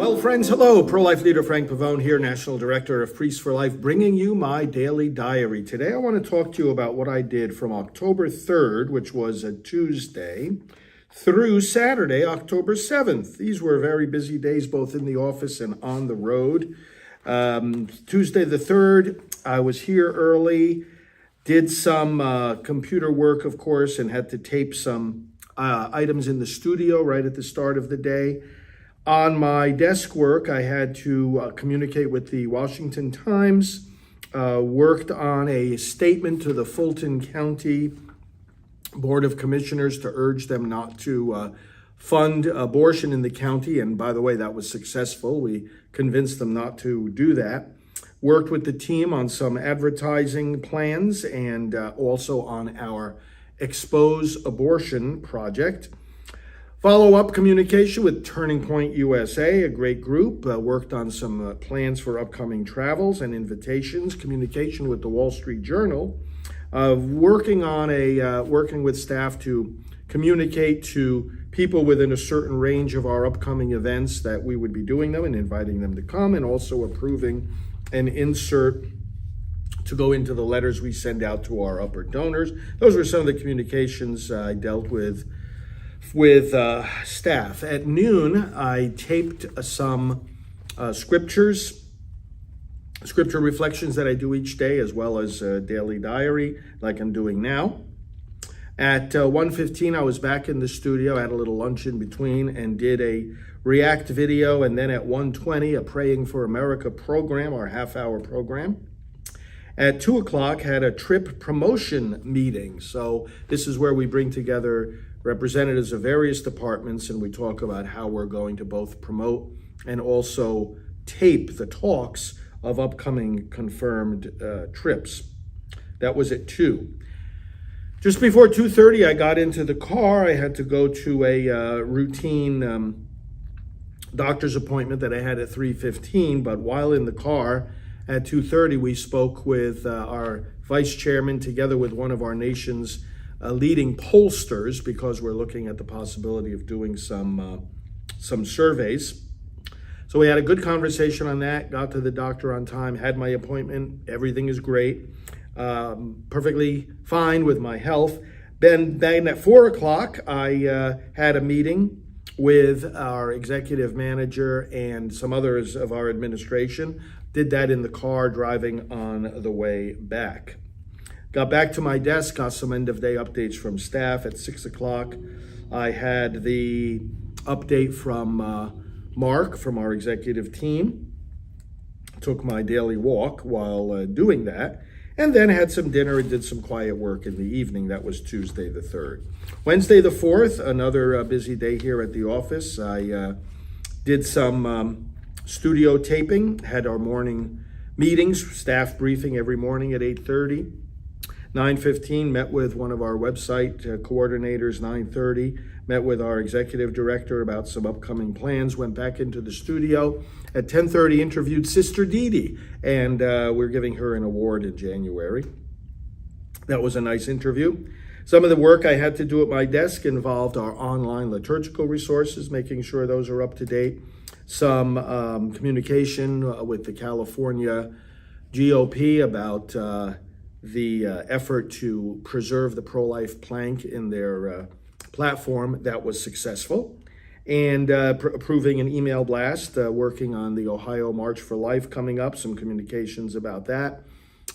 Well, friends, hello. Pro-life leader Frank Pavone here, National Director of Priests for Life, bringing you my daily diary. Today, I want to talk to you about what I did from October 3rd, which was a Tuesday, through Saturday, October 7th. These were very busy days, both in the office and on the road. Tuesday the 3rd, I was here early, did some computer work, of course, and had to tape some items in the studio right at the start of the day. On my desk work, I had to communicate with the Washington Times, worked on a statement to the Fulton County Board of Commissioners to urge them not to fund abortion in the county. And by the way, that was successful. We convinced them not to do that. Worked with the team on some advertising plans and also on our Expose Abortion project. Follow-up communication with Turning Point USA, a great group, worked on some plans for upcoming travels and invitations, communication with the Wall Street Journal, working with staff to communicate to people within a certain range of our upcoming events that we would be doing them and inviting them to come, and also approving an insert to go into the letters we send out to our upper donors. Those were some of the communications I dealt with staff. At noon, I taped some scripture reflections that I do each day, as well as a daily diary like I'm doing now. At 1:15, I was back in the studio, had a little lunch in between, and did a React video. And then at 1:20, a Praying for America program, our half-hour program. At 2 o'clock, had a trip promotion meeting. So this is where we bring together representatives of various departments, and we talk about how we're going to both promote and also tape the talks of upcoming confirmed trips. That was at 2. Just before 2:30, I got into the car. I had to go to a routine doctor's appointment that I had at 3:15, but while in the car at 2:30, we spoke with our vice chairman together with one of our nation's leading pollsters, because we're looking at the possibility of doing some surveys. So we had a good conversation on that, got to the doctor on time, had my appointment. Everything is great. Perfectly fine with my health. Then at 4 o'clock, I had a meeting with our executive manager and some others of our administration. Did that in the car driving on the way back. Got back to my desk, got some end of day updates from staff. At 6 o'clock, I had the update from Mark from our executive team. Took my daily walk while doing that, and then had some dinner and did some quiet work in the evening. That was Tuesday the 3rd. Wednesday the 4th, another busy day here at the office. I did some studio taping, had our morning meetings, staff briefing every morning at 8:30. 9:15, met with one of our website coordinators. 9:30, met with our executive director about some upcoming plans. Went back into the studio. At 10:30, interviewed Sister Dee Dee, and we're giving her an award in January. That was a nice interview. Some of the work I had to do at my desk involved our online liturgical resources, making sure those are up to date. Some communication with the California GOP about the effort to preserve the pro-life plank in their platform. That was successful. And approving an email blast, working on the Ohio March for Life coming up, some communications about that.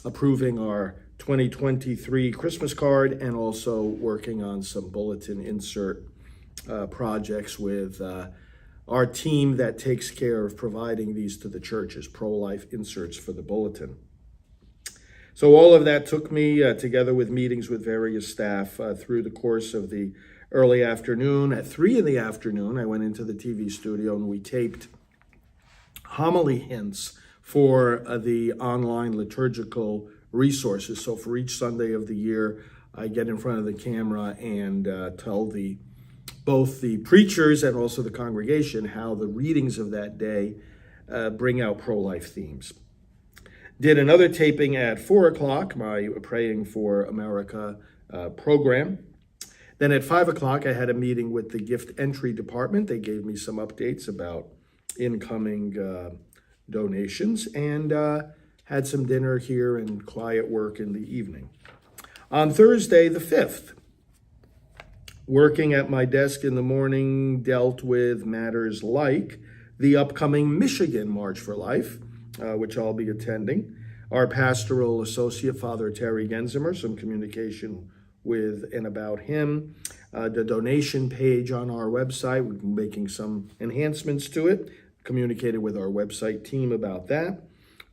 Approving our 2023 Christmas card, and also working on some bulletin insert projects with our team that takes care of providing these to the churches, pro-life inserts for the bulletin. So all of that took me, together with meetings with various staff, through the course of the early afternoon. At 3 in the afternoon, I went into the TV studio and we taped homily hints for the online liturgical resources. So for each Sunday of the year, I get in front of the camera and tell both the preachers and also the congregation how the readings of that day bring out pro-life themes. Did another taping at 4 o'clock, my Praying for America program. Then at 5 o'clock, I had a meeting with the gift entry department. They gave me some updates about incoming donations, and had some dinner here and quiet work in the evening. On Thursday, the 5th, working at my desk in the morning, dealt with matters like the upcoming Michigan March for Life, which I'll be attending. Our pastoral associate, Father Terry Genzimer, some communication with and about him. The donation page on our website, we've been making some enhancements to it, communicated with our website team about that.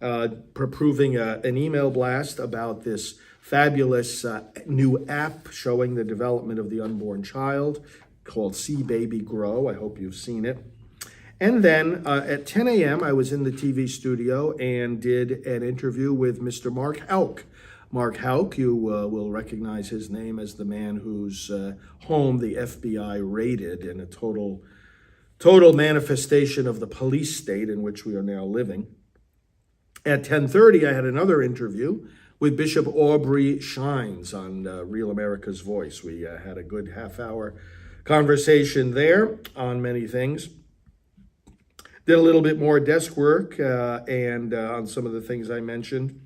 Approving an email blast about this fabulous new app showing the development of the unborn child called See Baby Grow. I hope you've seen it. And then at 10 a.m., I was in the TV studio and did an interview with Mr. Mark Houck. Mark Houck, you will recognize his name as the man whose home the FBI raided in a total manifestation of the police state in which we are now living. At 10:30, I had another interview with Bishop Aubrey Shines on Real America's Voice. We had a good half-hour conversation there on many things. Did a little bit more desk work and on some of the things I mentioned.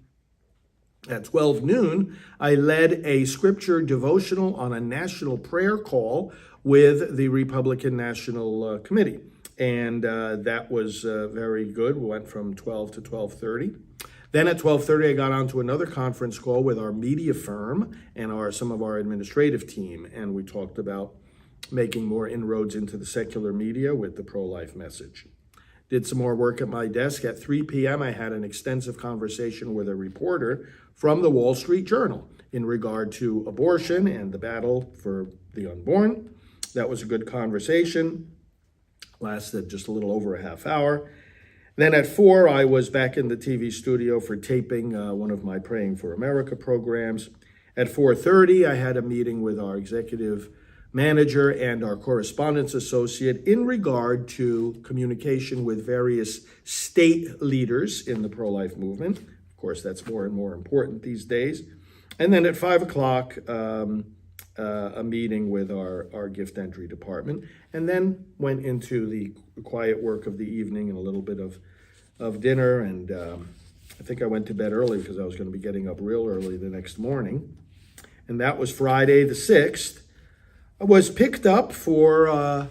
At 12 noon, I led a scripture devotional on a national prayer call with the Republican National Committee. And that was very good. We went from 12 to 12:30. Then at 12:30, I got onto another conference call with our media firm and some of our administrative team. And we talked about making more inroads into the secular media with the pro-life message. Did some more work at my desk. At 3 p.m., I had an extensive conversation with a reporter from the Wall Street Journal in regard to abortion and the battle for the unborn. That was a good conversation. Lasted just a little over a half hour. Then at 4, I was back in the TV studio for taping one of my Praying for America programs. At 4:30, I had a meeting with our executive manager and our correspondence associate in regard to communication with various state leaders in the pro-life movement. Of course, that's more and more important these days. And then at 5 o'clock, a meeting with our gift entry department, and then went into the quiet work of the evening and a little bit of dinner. And I think I went to bed early because I was going to be getting up real early the next morning. And that was Friday the 6th. I was picked up for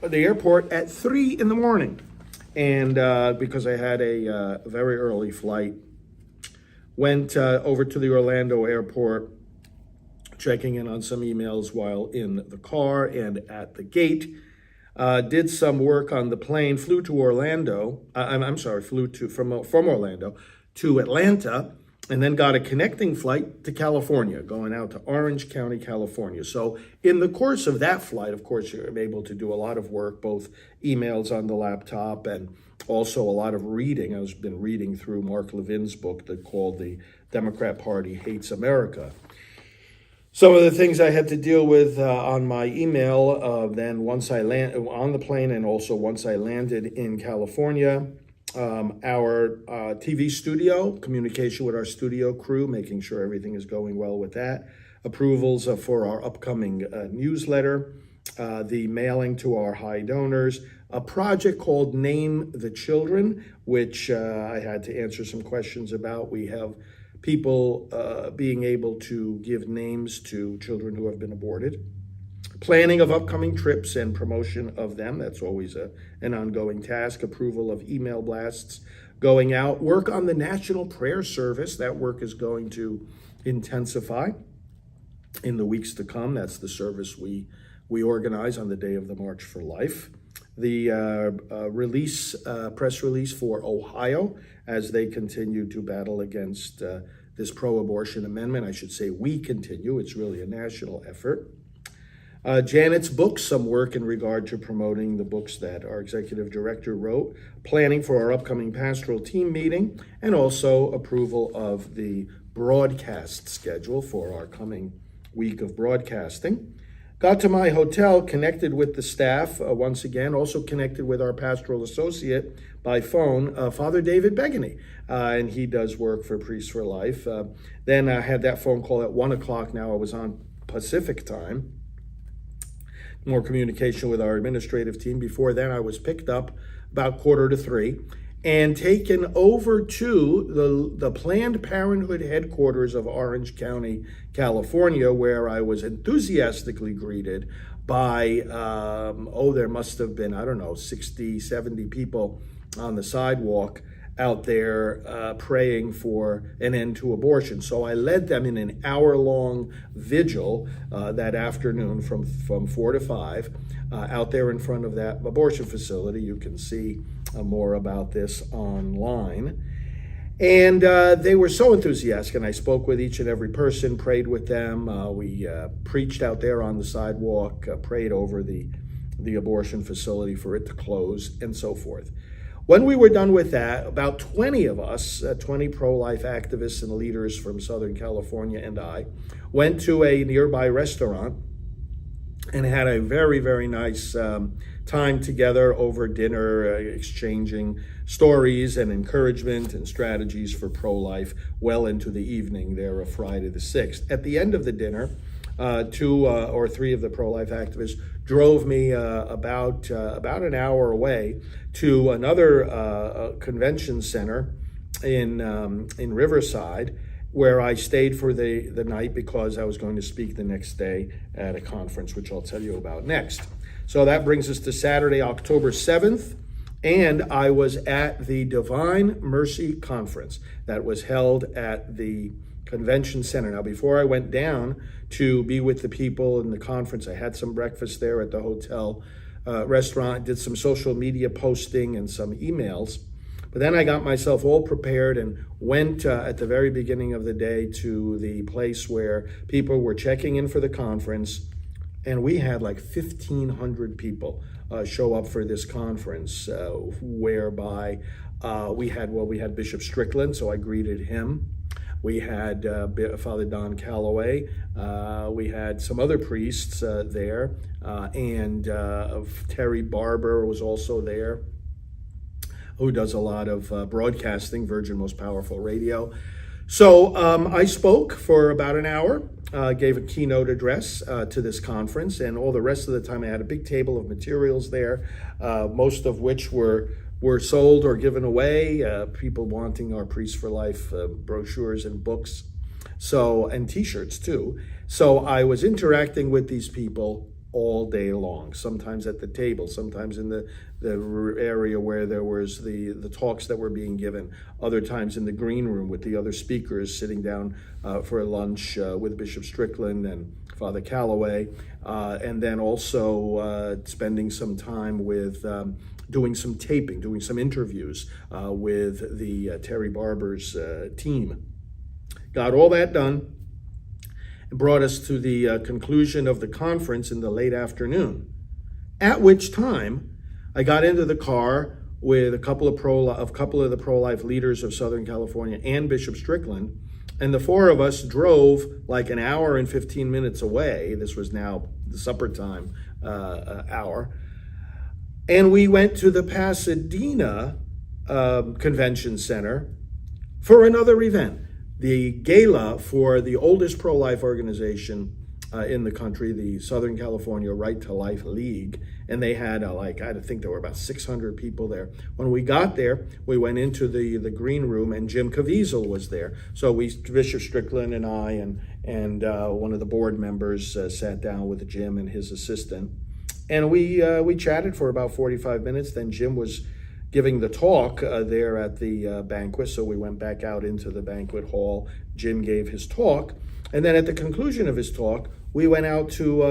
the airport at 3 in the morning. And because I had a very early flight, went over to the Orlando airport, checking in on some emails while in the car and at the gate. Did some work on the plane, flew to Orlando. Flew from Orlando to Atlanta, and then got a connecting flight to California, going out to Orange County, California. So in the course of that flight, of course, you're able to do a lot of work, both emails on the laptop and also a lot of reading. I've been reading through Mark Levin's book called The Democrat Party Hates America. Some of the things I had to deal with on my email, then once I landed on the plane and also once I landed in California, our TV studio, communication with our studio crew, making sure everything is going well with that, approvals for our upcoming newsletter, the mailing to our high donors, a project called Name the Children, which I had to answer some questions about. We have people being able to give names to children who have been aborted. Planning of upcoming trips and promotion of them, that's always an ongoing task. Approval of email blasts going out. Work on the National Prayer Service. That work is going to intensify in the weeks to come. That's the service we organize on the day of the March for Life. The press release for Ohio as they continue to battle against this pro-abortion amendment. I should say we continue. It's really a national effort. Janet's books, some work in regard to promoting the books that our executive director wrote, planning for our upcoming pastoral team meeting, and also approval of the broadcast schedule for our coming week of broadcasting. Got to my hotel, connected with the staff once again, also connected with our pastoral associate by phone, Father David Begany, and he does work for Priests for Life. Then I had that phone call at 1 o'clock. Now I was on Pacific time. more communication with our administrative team. Before then, I was picked up about 2:45 and taken over to the Planned Parenthood headquarters of Orange County, California, where I was enthusiastically greeted by, there must have been, 60, 70 people on the sidewalk out there praying for an end to abortion. So I led them in an hour-long vigil that afternoon from 4 to 5 out there in front of that abortion facility. You can see more about this online. And they were so enthusiastic, and I spoke with each and every person, prayed with them. We preached out there on the sidewalk, prayed over the abortion facility for it to close, and so forth. When we were done with that, about 20 of us, 20 pro-life activists and leaders from Southern California and I, went to a nearby restaurant and had a very, very nice time together over dinner, exchanging stories and encouragement and strategies for pro-life well into the evening there of Friday the 6th. At the end of the dinner, 2 or 3 of the pro-life activists drove me about an hour away to another convention center in Riverside, where I stayed for the night because I was going to speak the next day at a conference, which I'll tell you about next. So that brings us to Saturday, October 7th, and I was at the Divine Mercy Conference that was held at the Convention Center. Now, before I went down to be with the people in the conference, I had some breakfast there at the hotel restaurant, did some social media posting and some emails. But then I got myself all prepared and went at the very beginning of the day to the place where people were checking in for the conference. And we had like 1,500 people show up for this conference, whereby we had Bishop Strickland, so I greeted him. We had Father Don Calloway. We had some other priests there, and Terry Barber was also there, who does a lot of broadcasting, Virgin Most Powerful Radio. So I spoke for about an hour, gave a keynote address to this conference, and all the rest of the time I had a big table of materials there, most of which were sold or given away, people wanting our Priests for Life brochures and books, and t-shirts too. So I was interacting with these people all day long, sometimes at the table, sometimes in the area where there was the talks that were being given, other times in the green room with the other speakers, sitting down for lunch with Bishop Strickland and Father Calloway, and then also spending some time with doing some taping, doing some interviews with the Terry Barber's team. Got all that done. It brought us to the conclusion of the conference in the late afternoon, at which time I got into the car with a couple of the pro-life leaders of Southern California and Bishop Strickland, and the 4 of us drove like an hour and 15 minutes away. This was now the supper time hour, and we went to the Pasadena Convention Center for another event. The gala for the oldest pro-life organization in the country, the Southern California Right to Life League, and they had I think there were about 600 people there. When we got there, we went into the green room, and Jim Caviezel was there. So Bishop Strickland and I and one of the board members sat down with Jim and his assistant, and we chatted for about 45 minutes. Then Jim was giving the talk there at the banquet, so we went back out into the banquet hall. Jim gave his talk, and then at the conclusion of his talk, we went out to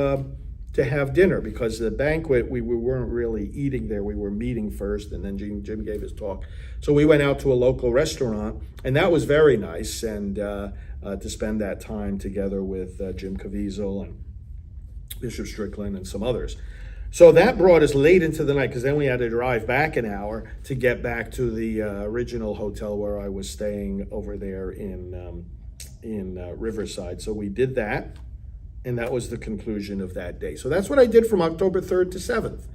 have dinner, because the banquet, we weren't really eating there. We were meeting first, and then Jim gave his talk. So we went out to a local restaurant, and that was very nice, and to spend that time together with Jim Caviezel and Bishop Strickland and some others. So that brought us late into the night, because then we had to drive back an hour to get back to the original hotel where I was staying over there in Riverside. So we did that, and that was the conclusion of that day. So that's what I did from October 3rd to 7th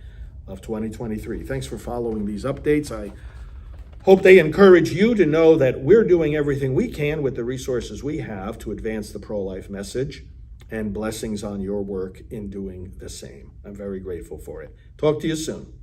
of 2023. Thanks for following these updates. I hope they encourage you to know that we're doing everything we can with the resources we have to advance the pro-life message. and blessings on your work in doing the same. I'm very grateful for it. Talk to you soon.